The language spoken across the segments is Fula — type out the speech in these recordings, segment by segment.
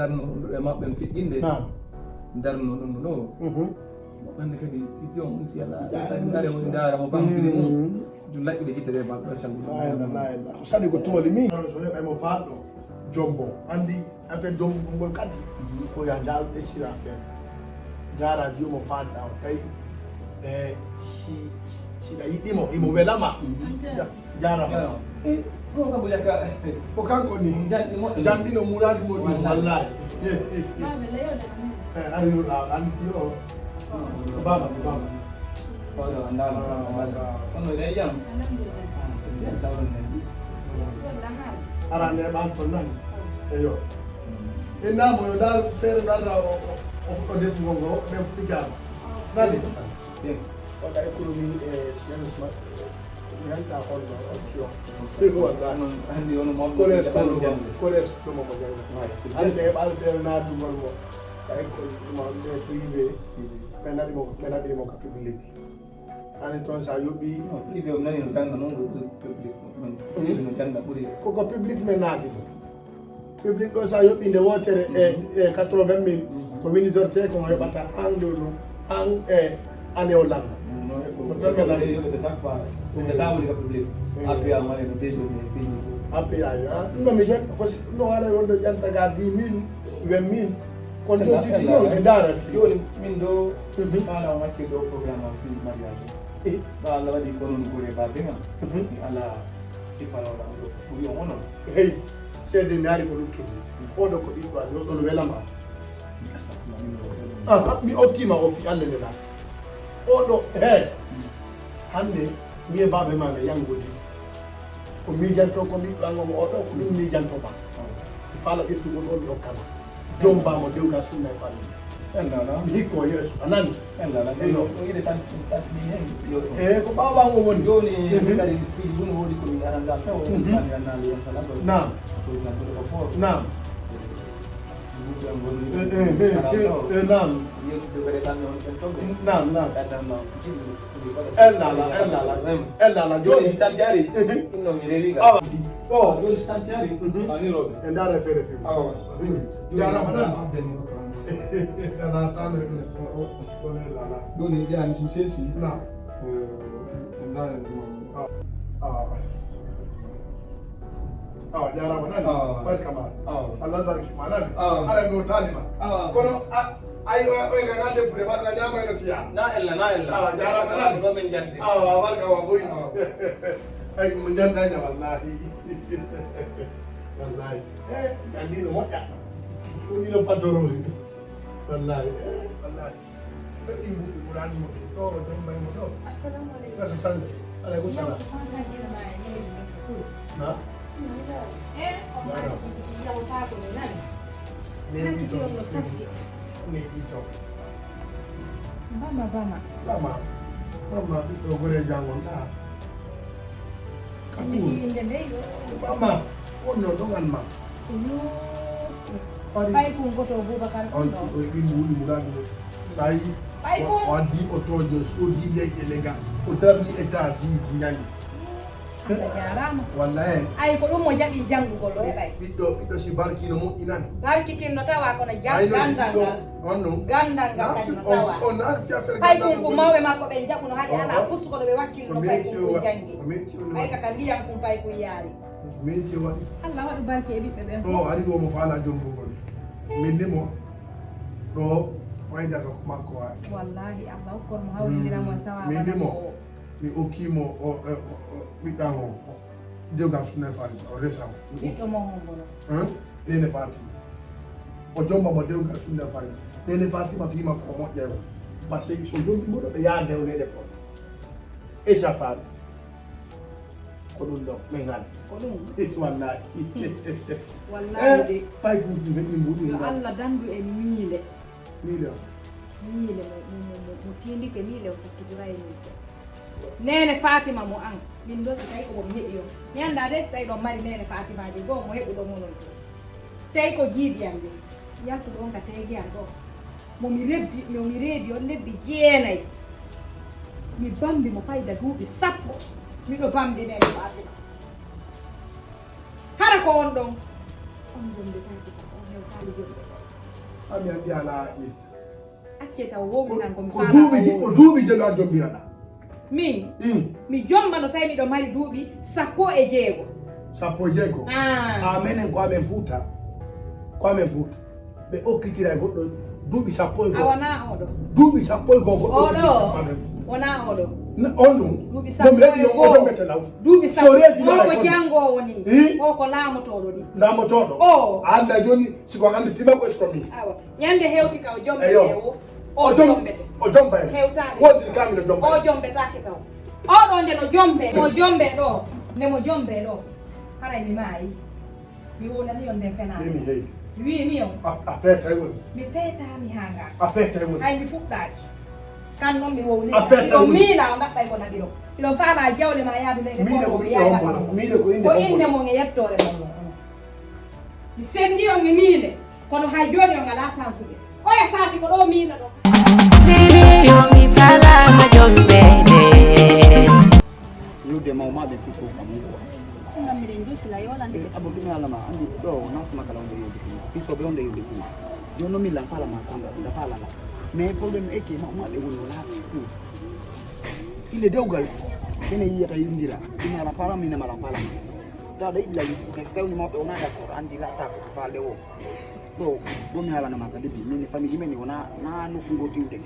darno e maɓɓe no fiɗɗinde darno ɗum ɗo ɓande kadi titi on unti alla are woni ndaara mo famtiri mum ɗum laɓɓiɗe gite ɗe maɓɓe salli ko saɗi ko tooli min so heɓaymo faaɗɗo jombo andi affaire jombugol ngol kadi ko ya dal ɗesira ɓen jara jomum faaɗɗa o tawi e siɗa yiɗimo imo welama jarama ko kabo yakka ko kanko ni janɗino muradi moƴƴi wallahi ariɗa andi o ko baba oɗo andama kono ɗe jam arande ɓan ton nani eyo innamo yo dal feere ɗaɗa o defugo ngo ɓen fuɗɗikama nani waɗa économie e science ma ganta holno option andi ono mo collège ɗumomo jangga andi ɓe heɓal feere naadugol mo ka école ɗuma ɓe privé ɓe naɗirimo ka public ani toon sa yoɓi privé o nani no jangga noon ko public no jangga ɓuuri koko public men naati public ɗo sa yoɓi nde wotere e 80 000 ko winidorte ko heɓata an nde ɗum an e année o langa non mi jon no waɗa wonɗo ƴantaga 10 000 20 000 kono ɗo tigi ɗo e daara joni min ɗo faala macce ɗo programme am fi mariage ɗo allah waɗi ko noon ɓuure babema ala cippanoɗa ɗo ɓuuri on onon hey seede mi ari ko luttude oɗo ko ɓiɗɗo ani oɗon welama mi ottima o fi allah ndeɗa oɗo he hande wiye baɓe ma ɓe yangudi ko miijanto ko ɓiɗɗo an omo oɗo ko ɗum miijanto ma mi faala ƴettugol ɗon ɗo kama jombamo dewga sunna e falle mi hikko yeeso a nani e ko ɓawamo woni joni kadi piɗi ɗum woodi komin aranga taw andirannali en salat nam nam ellala joni stanciari inno mi rewiga joni stanciari aniroɓe e ndara feere fi jarama nan ana tane ɗon ellala joni jeyani sim sesi na ndara jarama nani barkama allah barkima nani aɗa no tanima kono ayi oy ka gande fude baɗa ñamayno siya na ella jarama nani ɗo min jandi barkama boyi ay ko jandaña wallahi wallahi andino moƴƴa ɗino patoroji wallahi wallahi ɗi mbuɗi ɓuranimo ɗo jombaymo ɗo assalamu aleykum gasa sanne aleykum salam na bama ɓiɗɗo gore jangonɗa bama wonno ɗogal ma ɓi mbuɗi muraɗo sa yi o addi otojo sodi leƴƴe lega o darni étage ji ñani wallahi ay ko ɗum mo jaɓi janngugol ɗo heɓay ɓiɗɗo si barkino moƴƴinani barkitinno tawa kono gandal ngal on non gandal ngal kadi no tawa on a fi affaire hay ɗum ko mawɓe makko ɓe jaɓuno haɗi ala fusukoɗo ɓe wakkilno pay ko jangi ay kaka ndiyam kum pay ko yaari meti waɗi allah waɗu barke e ɓiɓɓe ɓen ɗo ari omo faala jombugol minnimo ɗo fayda ka ko makko wawi wallahi allah hokkonmo hawrindiramo sawa minnimo mi okkimo ɓiɗɗan o dewgal sunna e fatima o resamo ɓiɗɗo mo hombono nene fatima o jombamo dewgal sunna e fatima nene fatima fima ko moƴƴa o par ce que so jombimoɗo ɓe yaha dewleɗe pon e sa faami ko ɗum ɗo ɓe ngal ko ɗum wallahi wallahi de pay guji heɓi mbuɗi yo allah dandu e miile miile mo tindike miile o sakkitira e mise nene fatima mo an min ɗo si tawi ko bomi heɓi o mi annda de si tawi ɗon mari nene fatimaji goo mo heɓuɗo munon tawi ko jiiɗiyam de yaltuɗo on ka teguiyam ɗo momi reedi on lebbi 9 mi bambi mo fayda duuɓi 10 miɗo bambi nene fatima hara ko on ɗon on jomde fatima on ami andi ala acceta wo mi tan ko mi ko duubi je la dombirana min mi jomba no tay mi do mari duubi 16 sappo menen ko amen fuuta be okkitira goddo duubi sappo ko awana odo duubi sappo ko odo wona odo duubi sappo duubi sappo ko jango woni o ko laamotodo di laamotodo o anda joni siko andi fima ko eskomi awa yande hewti ka o jombe ewo o jombe hewtade wodi kamilo jombe o jombe take taw o do nde no jombe mo jombe do ne mo jombe do haray mi maayi mi wona ni on den fenade mi heyi wi mi on a feta woni mi feta mi hanga a feta woni hay mi fuɗɗaaki kan noon mi wowli ɗo miila o ɗaɓɓay ko naɓiro siɗon faala jawle ma yaadu leyde ko inde mon e yettore mon mi sendi on e miile kono hay joni on ala sansude oya saati ko ɗo miila ɗo mi falama jombede yude mawmaɓe fiko kamugo ngam miɗen jokkila yolande abo ɗume alama andi ɗo nasma kala onde yewde fina fisoɓe onde yewde fina joni noon min lan falama kamba nda falala mais probléme eke mawmaɓe woni wona ɗum ile dewgal ene yiyata yindira ɗum ala falama mine mala falama tawaɗa yiɗila yidi mais so tawni mawɓe wona d' accord andi latta ko falde o ɗo mi halanama ka depuis min famille men wona na nokku ngo tiwde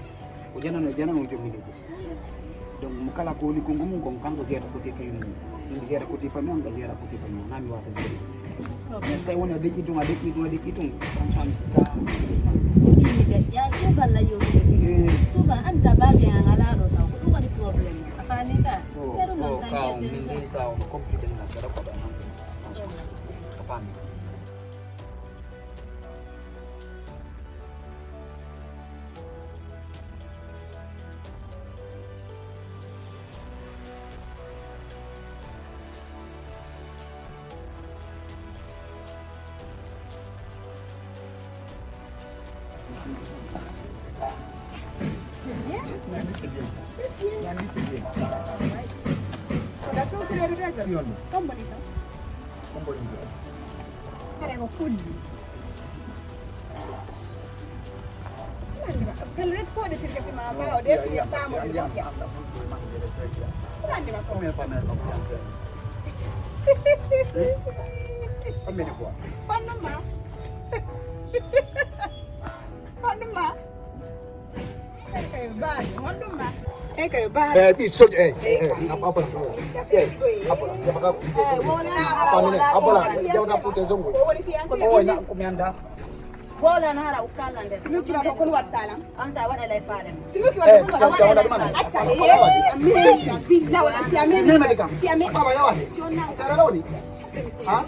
ko janano jommide ko donc mo kala ko woni konko mum kom kanko gérata côté famille mum min gérata côté famille on ga gérata côté famille na mi wata géré mais so tawi woni a deƴƴitum franchement mi sikka yimɓe ya suuban la yowde suuban anta bague an ala ɗo taw ko ɗum waɗi probléme a faami ka ɓeɗo noon tan min ndeni ka ono compliqué na seeɗa koɗo nan franchement a faami da sosirede reggal tomboni kam kare ko kulli pelle poɗe tirgaɓe ma bawa de fiya famo ɗe moƴƴa andima ko honɗuma honɗuma kayo baade bi soje Bola na hara ukala nde. Simuki wa ko wattalam. Ansa wada lay faale. Simuki wa ko wattalam. Bisna wala si ameni. Si ameni. baba yawahe sara lawni ha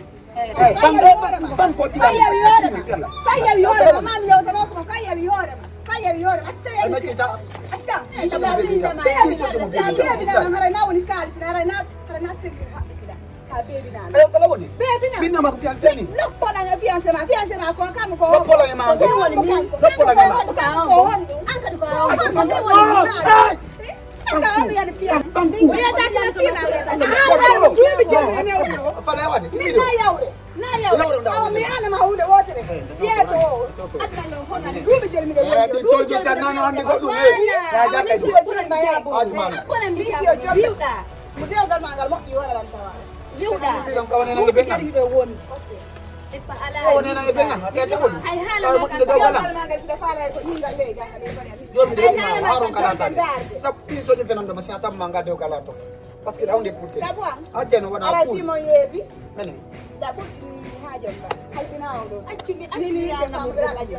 ban ko ti kaya wi hore ma mami yawta no ko kaya wi hore atta ya mi atta Ita ba fi da ma. ya bi na hara na woni kal sira na sirri ha baby na ayo kala woni baby na binna ma ko fiancé ni lokkola nga fiancé ma ko kam ko lokkola ma ko woni mi lokkola ma ko hondu An ka ko Aka ya pia. Oya takla fina. Fala yawade. Na yawre. Awa mi ana ma hunde wotere. Yeto. Atalo fona dubi jeli mi de wotere. So je sa nano ande ko dum. Ya ja kay. Ajman. Ko le mbi si o jobiuda. Mudeo gal mangal mo wara lan tawa. Biuda. Bilang kawan nena ibe kan. Ipa ala. Oh nena ibe kan. Kete ko. Ay hala mo do gala. Gal mangal sida fala ko ninga le ja kale ko Yo mi de ma haron kala tan. Sa pi so je fenando ma sa manga de gala to. Parce que dawnde putte. Sabwa. Ajeno wada Ala pu. simo yebi. Mene. Da bu hajo ka. Hasina odo. Achumi Nini se famula la jo.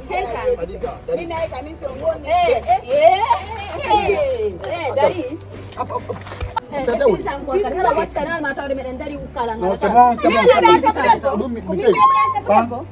Ni na ka ni so ngoni. Dari. Tata woni. Sang ko kan hala wasana ma tawde meden dari ukala No ngala. c'est bon. Ni na da sa ko. Dum mi Ni na sa ko.